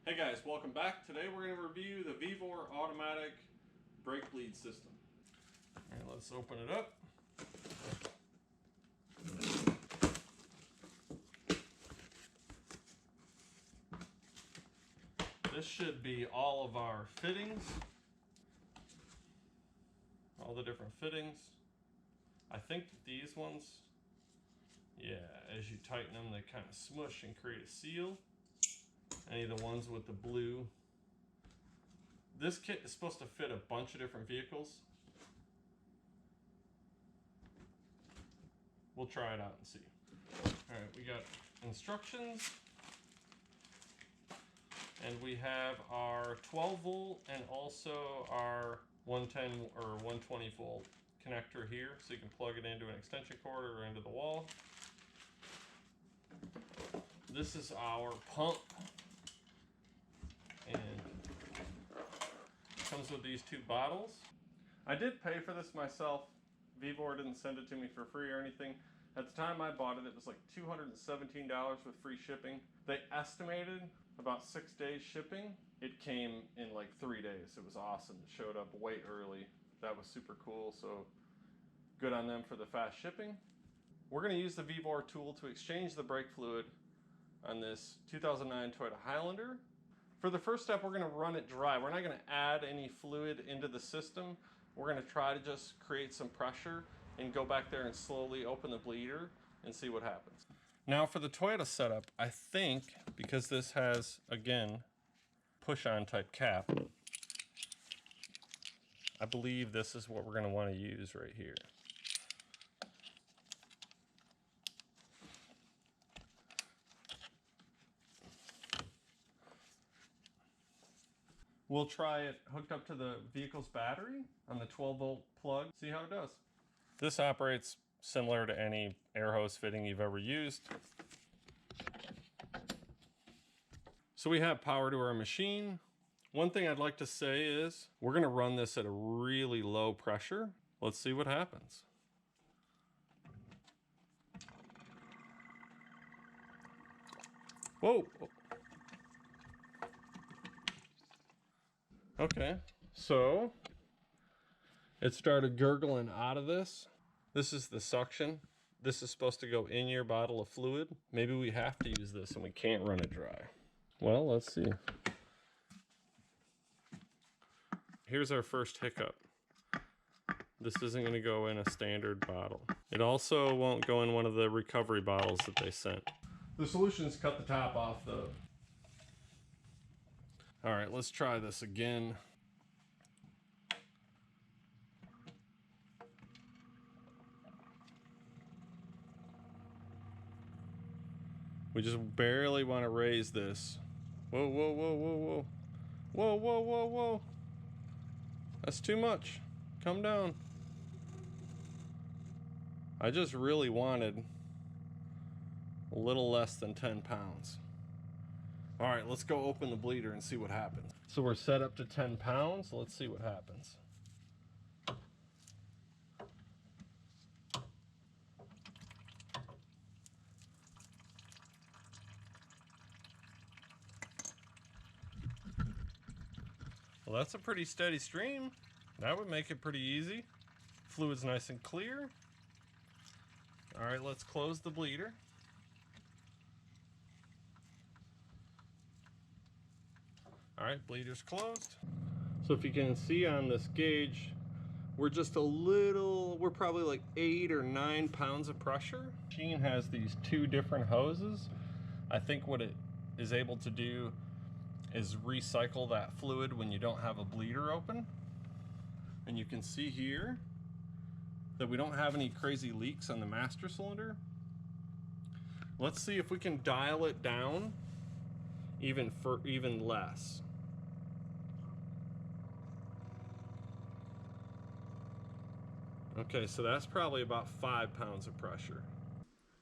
Hey guys, welcome back. Today we're going to review the Vevor automatic brake bleed system. And let's open it up. This should be all of our fittings. All the different fittings. I think that these ones, yeah, as you tighten them, they kind of smush and create a seal. Any of the ones with the blue. This kit is supposed to fit a bunch of different vehicles. We'll try it out and see. All right, we got instructions. And we have our 12 volt and also our 110 or 120 volt connector here. So you can plug it into an extension cord or into the wall. This is our pump. And it comes with these two bottles. I did pay for this myself. Vevor didn't send it to me for free or anything. At the time I bought it, it was like $217 with free shipping. They estimated about 6 days shipping. It came in like 3 days. It was awesome. It showed up way early. That was super cool. So good on them for the fast shipping. We're going to use the Vevor tool to exchange the brake fluid on this 2009 Toyota Highlander. For the first step, we're going to run it dry. We're not going to add any fluid into the system. We're going to try to just create some pressure and go back there and slowly open the bleeder and see what happens. Now for the Toyota setup, I think because this has, again, push-on type cap, I believe this is what we're going to want to use right here. We'll try it hooked up to the vehicle's battery on the 12 volt plug, see how it does. This operates similar to any air hose fitting you've ever used. So we have power to our machine. One thing I'd like to say is we're going to run this at a really low pressure. Let's see what happens. Whoa. Okay, so it started gurgling out of this. This is the suction. This is supposed to go in your bottle of fluid. Maybe we have to use this and we can't run it dry. Well, let's see. Here's our first hiccup. This isn't going to go in a standard bottle. It also won't go in one of the recovery bottles that they sent. The solution is cut the top off though. All right, let's try this again. We just barely want to raise this. Whoa, whoa, whoa, whoa, whoa. Whoa, whoa, whoa, whoa. That's too much. Come down. I just really wanted a little less than 10 pounds. All right, let's go open the bleeder and see what happens. So we're set up to 10 pounds. Let's see what happens. Well, that's a pretty steady stream. That would make it pretty easy. Fluid's nice and clear. All right, let's close the bleeder. All right, bleeder's closed. So if you can see on this gauge, we're just a little, we're probably like 8 or 9 pounds of pressure. The machine has these two different hoses. I think what it is able to do is recycle that fluid when you don't have a bleeder open. And you can see here that we don't have any crazy leaks on the master cylinder. Let's see if we can dial it down even less. Okay, so that's probably about 5 pounds of pressure.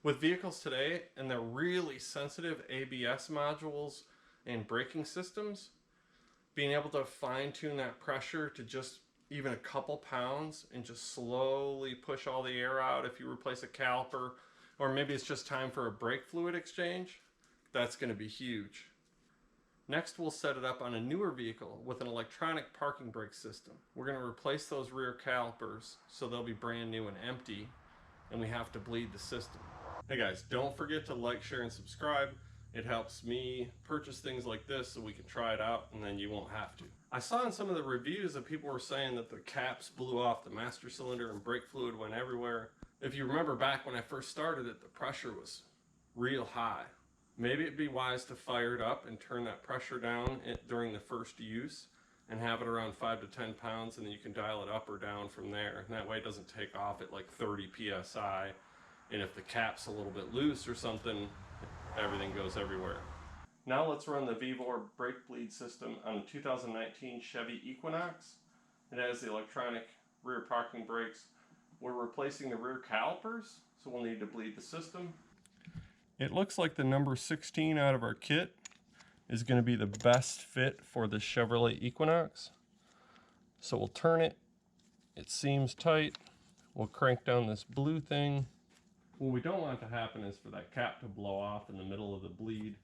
With vehicles today and the really sensitive ABS modules and braking systems, being able to fine-tune that pressure to just even a couple pounds and just slowly push all the air out if you replace a caliper, or maybe it's just time for a brake fluid exchange, that's going to be huge. Next, we'll set it up on a newer vehicle with an electronic parking brake system. We're going to replace those rear calipers so they'll be brand new and empty, and we have to bleed the system. Hey guys, don't forget to like, share, and subscribe. It helps me purchase things like this so we can try it out and then you won't have to. I saw in some of the reviews that people were saying that the caps blew off the master cylinder and brake fluid went everywhere. If you remember back when I first started it, the pressure was real high. Maybe it'd be wise to fire it up and turn that pressure down during the first use and have it around 5 to 10 pounds, and then you can dial it up or down from there. And that way it doesn't take off at like 30 psi. And if the cap's a little bit loose or something, everything goes everywhere. Now let's run the Vevor brake bleed system on the 2019 Chevy Equinox. It has the electronic rear parking brakes. We're replacing the rear calipers, so we'll need to bleed the system. It looks like the number 16 out of our kit is going to be the best fit for the Chevrolet Equinox. So we'll turn it. It seems tight. We'll crank down this blue thing. What we don't want to happen is for that cap to blow off in the middle of the bleed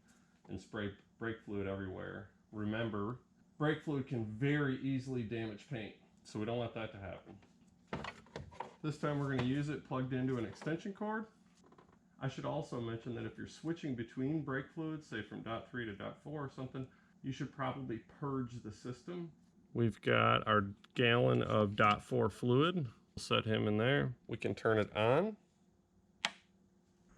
and spray brake fluid everywhere. Remember, brake fluid can very easily damage paint, so we don't want that to happen. This time we're going to use it plugged into an extension cord. I should also mention that if you're switching between brake fluids, say from .3 to .4 or something, you should probably purge the system. We've got our gallon of .4 fluid. We'll set him in there. We can turn it on.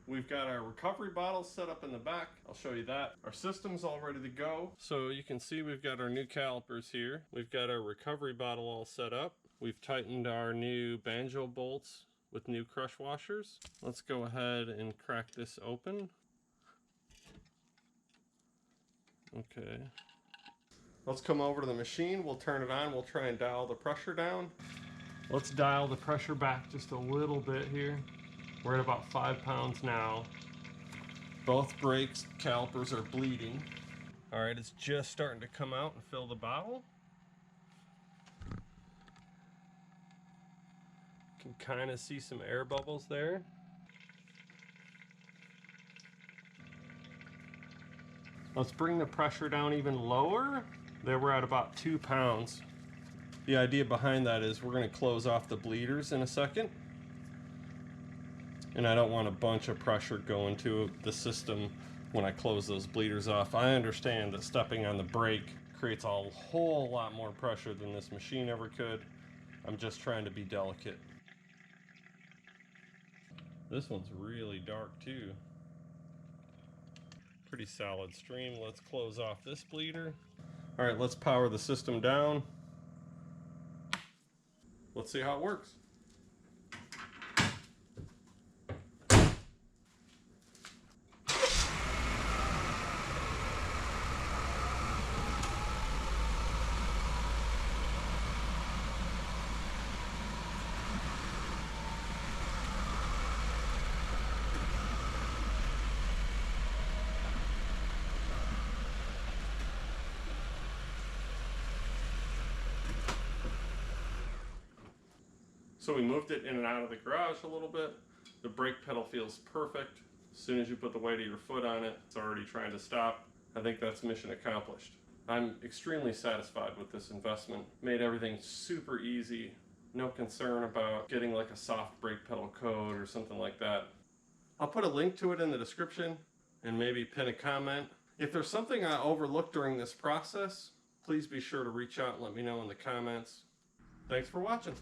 We've got our recovery bottles set up in the back. I'll show you that. Our system's all ready to go. So you can see we've got our new calipers here. We've got our recovery bottle all set up. We've tightened our new banjo bolts with new crush washers. Let's go ahead and crack this open. Okay. Let's come over to the machine. We'll turn it on. We'll try and dial the pressure down. Let's dial the pressure back just a little bit here. We're at about 5 pounds now. Both brakes calipers are bleeding. All right, it's just starting to come out and fill the bottle. Can kind of see some air bubbles there. Let's bring the pressure down even lower. There we're at about 2 pounds. The idea behind that is we're going to close off the bleeders in a second. And I don't want a bunch of pressure going to the system when I close those bleeders off. I understand that stepping on the brake creates a whole lot more pressure than this machine ever could. I'm just trying to be delicate. This one's really dark too. Pretty solid stream. Let's close off this bleeder. All right, let's power the system down. Let's see how it works. So we moved it in and out of the garage a little bit. The brake pedal feels perfect. As soon as you put the weight of your foot on it, it's already trying to stop. I think that's mission accomplished. I'm extremely satisfied with this investment. Made everything super easy. No concern about getting like a soft brake pedal code or something like that. I'll put a link to it in the description and maybe pin a comment. If there's something I overlooked during this process, please be sure to reach out and let me know in the comments. Thanks for watching.